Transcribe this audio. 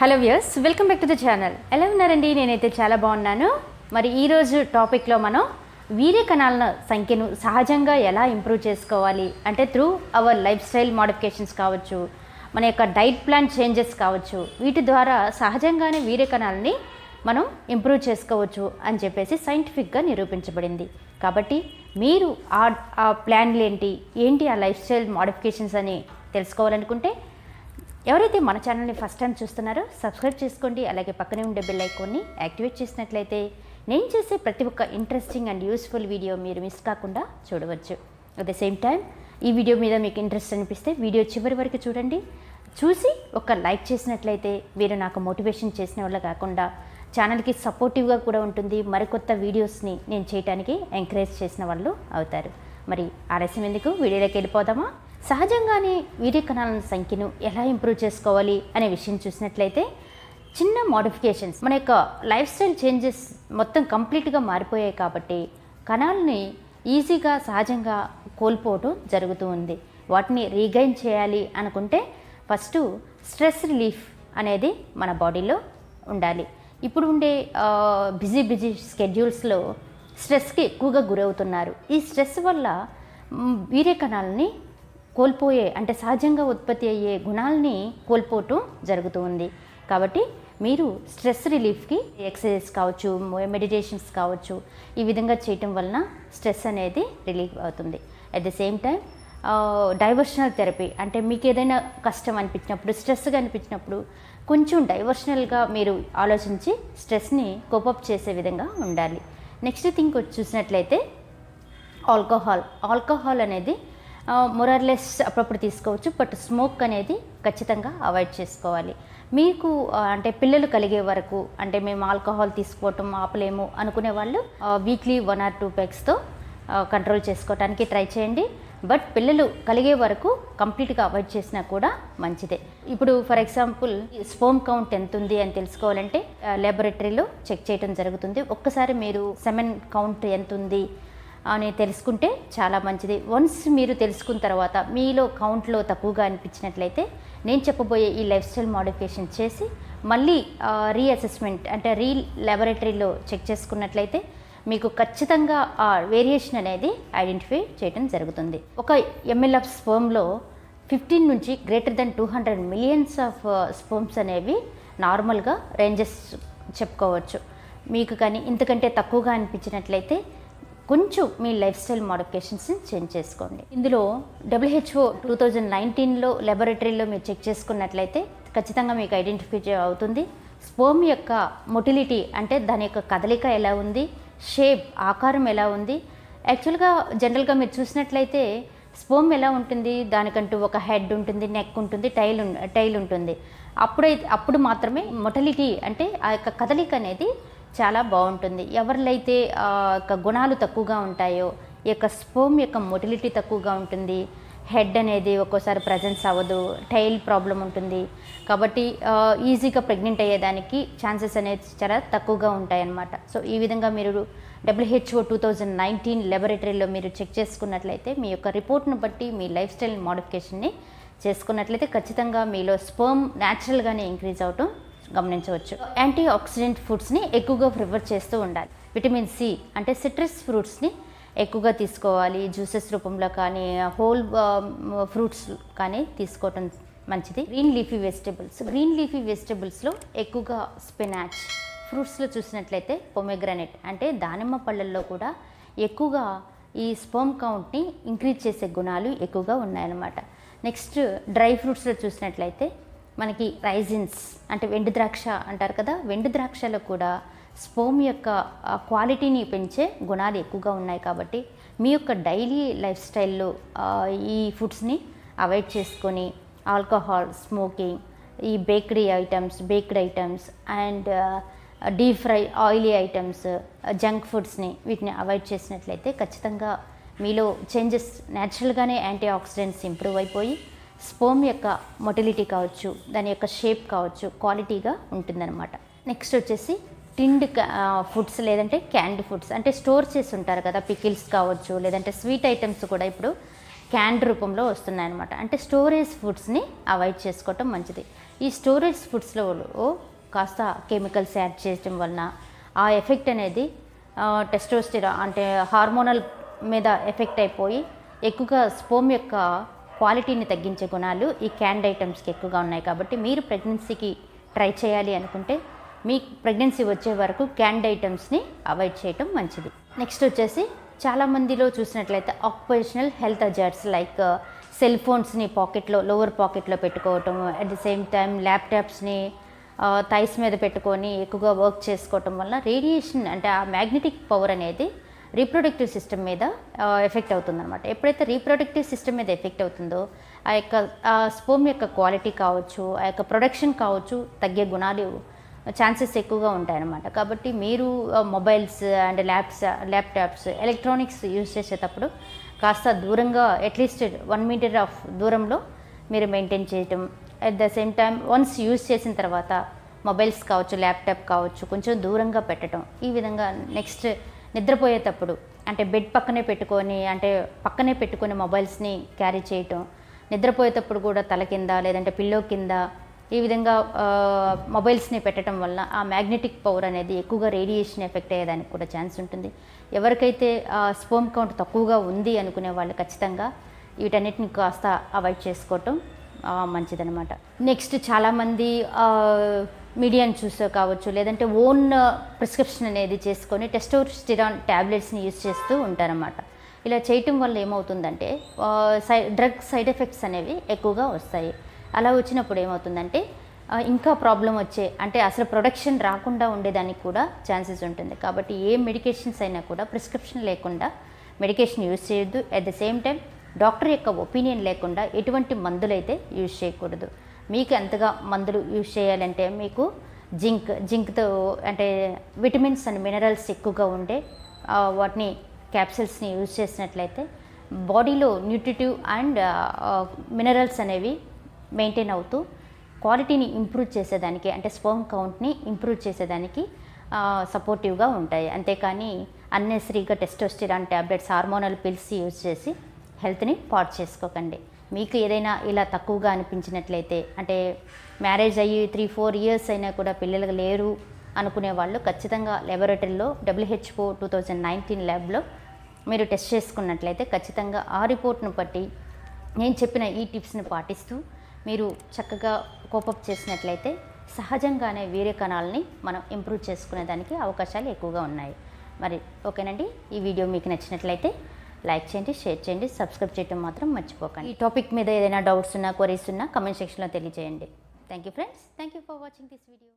Hello viewers, welcome back to the channel. ఎలా ఉన్నారండి? నేనైతే చాలా బాగున్నాను. మరి ఈరోజు టాపిక్లో మనం వీర్య కణాల సంఖ్యను సహజంగా ఎలా ఇంప్రూవ్ చేసుకోవాలి అంటే through our life style modifications కావచ్చు, మన యొక్క డైట్ ప్లాన్ చేంజెస్ కావచ్చు, వీటి ద్వారా సహజంగానే వీర్య కణాలని మనం ఇంప్రూవ్ చేసుకోవచ్చు అని చెప్పేసి సైంటిఫిక్గా నిరూపించబడింది. కాబట్టి మీరు ఆ ప్లాన్లు ఏంటి ఆ లైఫ్ స్టైల్ మోడిఫికేషన్స్ అని తెలుసుకోవాలనుకుంటే ఎవరైతే మన ఛానల్ని ఫస్ట్ టైం చూస్తున్నారో సబ్స్క్రైబ్ చేసుకోండి. అలాగే పక్కనే ఉండే బెల్ ఐకాన్ని యాక్టివేట్ చేసినట్లయితే నేను చేసే ప్రతి ఒక్క ఇంట్రెస్టింగ్ అండ్ యూస్ఫుల్ వీడియో మీరు మిస్ కాకుండా చూడవచ్చు. అట్ ద సేమ్ టైం ఈ వీడియో మీద మీకు ఇంట్రెస్ట్ అనిపిస్తే వీడియో చివరి వరకు చూడండి. చూసి ఒక లైక్ చేసినట్లయితే మీరు నాకు మోటివేషన్ చేసిన వాళ్ళు కాకుండా ఛానల్కి సపోర్టివ్గా కూడా ఉంటుంది. మరికొత్త వీడియోస్ని నేను చేయడానికి ఎంకరేజ్ చేసిన వాళ్ళు అవుతారు. మరి ఆలస్యం ఎందుకు, వీడియోలోకి వెళ్ళిపోదామా? సహజంగానే వీర్య కణాల సంఖ్యను ఎలా ఇంప్రూవ్ చేసుకోవాలి అనే విషయం చూసినట్లయితే చిన్న మోడిఫికేషన్స్, మన యొక్క లైఫ్ స్టైల్ చేంజెస్ మొత్తం కంప్లీట్గా మారిపోయాయి కాబట్టి కణాలని ఈజీగా సహజంగా కోల్పోవటం జరుగుతూ ఉంది. వాటిని రీగైన్ చేయాలి అనుకుంటే ఫస్ట్ స్ట్రెస్ రిలీఫ్ అనేది మన బాడీలో ఉండాలి. ఇప్పుడు ఉండే బిజీ స్కెడ్యూల్స్లో స్ట్రెస్కి ఎక్కువగా గురవుతున్నారు. ఈ స్ట్రెస్ వల్ల వీర్య కణాలని కోల్పోయే అంటే సహజంగా ఉత్పత్తి అయ్యే గుణాలని కోల్పోవటం జరుగుతూ ఉంది. కాబట్టి మీరు స్ట్రెస్ రిలీఫ్కి ఎక్సర్సైజ్ కావచ్చు, మెడిటేషన్స్ కావచ్చు, ఈ విధంగా చేయటం వలన స్ట్రెస్ అనేది రిలీఫ్ అవుతుంది. At the same time diversional therapy అంటే మీకు ఏదైనా కష్టం అనిపించినప్పుడు, స్ట్రెస్గా అనిపించినప్పుడు కొంచెం డైవర్షనల్గా మీరు ఆలోచించి స్ట్రెస్ని కోపప్ చేసే విధంగా ఉండాలి. నెక్స్ట్ థింగ్ చూసినట్లయితే ఆల్కహాల్ అనేది మొరార్లెస్ అప్పుడప్పుడు తీసుకోవచ్చు, బట్ స్మోక్ అనేది ఖచ్చితంగా అవాయిడ్ చేసుకోవాలి. మీకు అంటే పిల్లలు కలిగే వరకు అంటే మేము ఆల్కహాల్ తీసుకోవటం ఆపలేము అనుకునే వాళ్ళు వీక్లీ 1 or 2 పెగ్స్తో కంట్రోల్ చేసుకోవడానికి ట్రై చేయండి. బట్ పిల్లలు కలిగే వరకు కంప్లీట్గా అవాయిడ్ చేసినా కూడా మంచిదే. ఇప్పుడు ఫర్ ఎగ్జాంపుల్ స్పోమ్ కౌంట్ ఎంత ఉంది అని తెలుసుకోవాలంటే ల్యాబొరేటరీలో చెక్ చేయడం జరుగుతుంది. ఒక్కసారి మీరు సెమెన్ కౌంట్ ఎంత ఉంది అని తెలుసుకుంటే చాలా మంచిది. వన్స్ మీరు తెలుసుకున్న తర్వాత మీలో కౌంట్లో తక్కువగా అనిపించినట్లయితే నేను చెప్పబోయే ఈ లైఫ్ స్టైల్ మోడిఫికేషన్ చేసి మళ్ళీ రీఅసెస్మెంట్ అంటే ల్యాబొరేటరీలో చెక్ చేసుకున్నట్లయితే మీకు ఖచ్చితంగా ఆ వేరియేషన్ అనేది ఐడెంటిఫై చేయడం జరుగుతుంది. ఒక ml ఆఫ్ స్పర్మ్లో 15 నుంచి greater than 200 millions of sperms అనేవి నార్మల్గా రేంజెస్ చెప్పుకోవచ్చు. మీకు కానీ ఇంతకంటే తక్కువగా అనిపించినట్లయితే కొంచెం మీ లైఫ్ స్టైల్ మోడిఫికేషన్స్ని చేంజ్ చేసుకోండి. ఇందులో WHO 2019లో ల్యాబొరేటరీలో మీరు చెక్ చేసుకున్నట్లయితే ఖచ్చితంగా మీకు ఐడెంటిఫై అవుతుంది. స్పర్మ్ యొక్క మొటిలిటీ అంటే దాని యొక్క కదలిక ఎలా ఉంది, షేప్ ఆకారం ఎలా ఉంది. యాక్చువల్గా జనరల్గా మీరు చూసినట్లయితే స్పర్మ్ ఎలా ఉంటుంది, దానికంటూ ఒక హెడ్ ఉంటుంది, నెక్ ఉంటుంది, టైల్ ఉంటుంది. అప్పుడు మాత్రమే మొటిలిటీ అంటే ఆ యొక్క కదలిక అనేది చాలా బాగుంటుంది. ఎవరిలైతే గుణాలు తక్కువగా ఉంటాయో ఈ యొక్క స్పర్మ్ యొక్క మొటిలిటీ తక్కువగా ఉంటుంది, హెడ్ అనేది ఒక్కోసారి ప్రజెన్స్ అవ్వదు, టైల్ ప్రాబ్లం ఉంటుంది. కాబట్టి ఈజీగా ప్రెగ్నెంట్ అయ్యేదానికి ఛాన్సెస్ అనేది చాలా తక్కువగా ఉంటాయన్నమాట. సో ఈ విధంగా మీరు WHO 2019 ల్యాబొరేటరీలో మీరు చెక్ చేసుకున్నట్లయితే మీ యొక్క రిపోర్ట్ను బట్టి మీ లైఫ్ స్టైల్ మోడిఫికేషన్ని చేసుకున్నట్లయితే ఖచ్చితంగా మీలో స్పర్మ్ న్యాచురల్గానే ఇంక్రీజ్ అవటం గమనించవచ్చు. యాంటీ ఆక్సిడెంట్ ఫుడ్స్ని ఎక్కువగా ప్రిఫర్ చేస్తూ ఉండాలి. విటమిన్ సి అంటే సిట్రస్ ఫ్రూట్స్ని ఎక్కువగా తీసుకోవాలి. జ్యూసెస్ రూపంలో కానీ హోల్ ఫ్రూట్స్ కానీ తీసుకోవటం మంచిది. గ్రీన్ లీఫీ వెజిటబుల్స్లో ఎక్కువగా స్పినాచ్, ఫ్రూట్స్లో చూసినట్లయితే పొమోగ్రానేట్ అంటే దానిమ్మ పళ్ళల్లో కూడా ఎక్కువగా ఈ స్పర్మ్ కౌంట్ని ఇంక్రీజ్ చేసే గుణాలు ఎక్కువగా ఉన్నాయన్నమాట. నెక్స్ట్ డ్రై ఫ్రూట్స్లో చూసినట్లయితే మనకి రైజిన్స్ అంటే వెండి ద్రాక్ష అంటారు కదా, వెండి ద్రాక్షలో కూడా స్పర్మ్ యొక్క క్వాలిటీని పెంచే గుణాలు ఎక్కువగా ఉన్నాయి. కాబట్టి మీ యొక్క డైలీ లైఫ్ స్టైల్లో ఈ ఫుడ్స్ని అవాయిడ్ చేసుకొని ఆల్కహాల్, స్మోకింగ్, ఈ baked items and deep fry oily items, junk ఫుడ్స్ని వీటిని అవాయిడ్ చేసినట్లయితే ఖచ్చితంగా మీలో చేంజెస్ న్యాచురల్గానే యాంటీ ఆక్సిడెంట్స్ ఇంప్రూవ్ అయిపోయి స్పర్మ్ యొక్క మొటిలిటీ కావచ్చు, దాని యొక్క షేప్ కావచ్చు, క్వాలిటీగా ఉంటుందన్నమాట. నెక్స్ట్ వచ్చేసి టిండ్ ఫుడ్స్ లేదంటే క్యాండ్ ఫుడ్స్ అంటే స్టోర్ చేసి ఉంటారు కదా, పికిల్స్ కావచ్చు లేదంటే స్వీట్ ఐటమ్స్ కూడా ఇప్పుడు క్యాండ్ రూపంలో వస్తున్నాయన్నమాట. అంటే స్టోరేజ్ ఫుడ్స్ని అవాయిడ్ చేసుకోవటం మంచిది. ఈ స్టోరేజ్ ఫుడ్స్లో కాస్త కెమికల్స్ యాడ్ చేయడం వలన ఆ ఎఫెక్ట్ అనేది టెస్టోస్టెరాన్ అంటే హార్మోనల్ మీద ఎఫెక్ట్ అయిపోయి ఎక్కువగా స్పోమ్ యొక్క క్వాలిటీని తగ్గించే గుణాలు ఈ క్యాన్డ్ ఐటమ్స్కి ఎక్కువగా ఉన్నాయి. కాబట్టి మీరు ప్రెగ్నెన్సీకి ట్రై చేయాలి అనుకుంటే మీ ప్రెగ్నెన్సీ వచ్చే వరకు క్యాన్డ్ ఐటమ్స్ని అవాయిడ్ చేయటం మంచిది. నెక్స్ట్ వచ్చేసి చాలామందిలో చూసినట్లయితే occupational health hazards like cell ఫోన్స్ని లోవర్ పాకెట్లో పెట్టుకోవటం, అట్ ది సేమ్ టైం ల్యాప్టాప్స్ని థైస్ మీద పెట్టుకొని ఎక్కువగా వర్క్ చేసుకోవటం వల్ల రేడియేషన్ అంటే ఆ మ్యాగ్నెటిక్ పవర్ అనేది రీప్రొడక్టివ్ సిస్టమ్ మీద ఎఫెక్ట్ అవుతుందన్నమాట. ఎప్పుడైతే రీప్రొడక్టివ్ సిస్టమ్ మీద ఎఫెక్ట్ అవుతుందో ఆ స్పోమ్ యొక్క క్వాలిటీ కావచ్చు, ఆ యొక్క ప్రొడక్షన్ కావచ్చు తగ్గే గుణాలు ఛాన్సెస్ ఎక్కువగా ఉంటాయన్నమాట. కాబట్టి మీరు mobiles and laptops electronics use చేసేటప్పుడు కాస్త దూరంగా అట్లీస్ట్ 1 మీటర్ ఆఫ్ దూరంలో మీరు మెయింటైన్ చేయటం. At the same time once use చేసిన తర్వాత మొబైల్స్ కావచ్చు, ల్యాప్టాప్ కావచ్చు కొంచెం దూరంగా పెట్టడం. ఈ విధంగా నెక్స్ట్ నిద్రపోయేటప్పుడు అంటే బెడ్ పక్కనే పెట్టుకొని మొబైల్స్ని క్యారీ చేయటం, నిద్రపోయేటప్పుడు కూడా తల కింద లేదంటే పిల్లో కింద ఈ విధంగా మొబైల్స్ని పెట్టడం వల్ల ఆ మ్యాగ్నెటిక్ పవర్ అనేది ఎక్కువగా రేడియేషన్ ఎఫెక్ట్ అయ్యేదానికి కూడా ఛాన్స్ ఉంటుంది. ఎవరికైతే స్పోమ్ కౌంట్ తక్కువగా ఉంది అనుకునే వాళ్ళు ఖచ్చితంగా వీటన్నిటిని కాస్త అవాయిడ్ చేసుకోవటం మంచిదనమాట. నెక్స్ట్ చాలామంది మీడియాని చూసో కావచ్చు లేదంటే ఓన్ ప్రిస్క్రిప్షన్ అనేది చేసుకొని టెస్టోస్టెరాన్ ట్యాబ్లెట్స్ని యూజ్ చేస్తూ ఉంటారన్నమాట. ఇలా చేయటం వల్ల ఏమవుతుందంటే డ్రగ్ సైడ్ ఎఫెక్ట్స్ అనేవి ఎక్కువగా వస్తాయి. అలా వచ్చినప్పుడు ఏమవుతుందంటే ఇంకా ప్రాబ్లం అంటే అసలు ప్రొడక్షన్ రాకుండా ఉండేదానికి కూడా ఛాన్సెస్ ఉంటుంది. కాబట్టి ఏ మెడికేషన్స్ అయినా కూడా ప్రిస్క్రిప్షన్ లేకుండా మెడికేషన్ యూజ్ చేయొద్దు. At the same time doctor యొక్క ఒపీనియన్ లేకుండా ఎటువంటి మందులైతే యూజ్ చేయకూడదు. మీకు ఎంతగా మందులు యూజ్ చేయాలంటే మీకు జింక్తో అంటే విటమిన్స్ అండ్ మినరల్స్ ఎక్కువగా ఉండే వాటిని క్యాప్సిల్స్ని యూజ్ చేసినట్లయితే బాడీలో న్యూట్రిటివ్ అండ్ మినరల్స్ అనేవి మెయింటైన్ అవుతూ క్వాలిటీని ఇంప్రూవ్ చేసేదానికి అంటే స్పర్మ్ కౌంట్ని ఇంప్రూవ్ చేసేదానికి సపోర్టివ్గా ఉంటాయి. అంతేకాని అన్నెసరీగా testosterone tablets hormonal pills use చేసి హెల్త్ని పాడు చేసుకోకండి. మీకు ఏదైనా ఇలా తక్కువగా అనిపించినట్లయితే అంటే మ్యారేజ్ అయ్యి 3-4 ఇయర్స్ అయినా కూడా పిల్లలు లేరు అనుకునే వాళ్ళు ఖచ్చితంగా లెబొరేటరీలో WHO 2019 ల్యాబ్లో మీరు టెస్ట్ చేసుకున్నట్లయితే ఖచ్చితంగా ఆ రిపోర్ట్ను బట్టి నేను చెప్పిన ఈ టిప్స్ని పాటిస్తూ మీరు చక్కగా కోపప్ చేసినట్లయితే సహజంగానే వీర్య కణాలని మనం ఇంప్రూవ్ చేసుకునేదానికి అవకాశాలు ఎక్కువగా ఉన్నాయి. మరి ఓకేనండి, ఈ వీడియో మీకు నచ్చినట్లయితే లైక్ చేయండి, షేర్ చేయండి, సబ్స్క్రైబ్ చేయడం మాత్రం మర్చిపోకండి. ఈ టాపిక్ మీద ఏదైనా డౌట్స్ ఉన్నా, క్వరీస్ ఉన్నా కమెంట్ సెక్షన్లో తెలియజేయండి. Thank you friends, thank you for watching this video.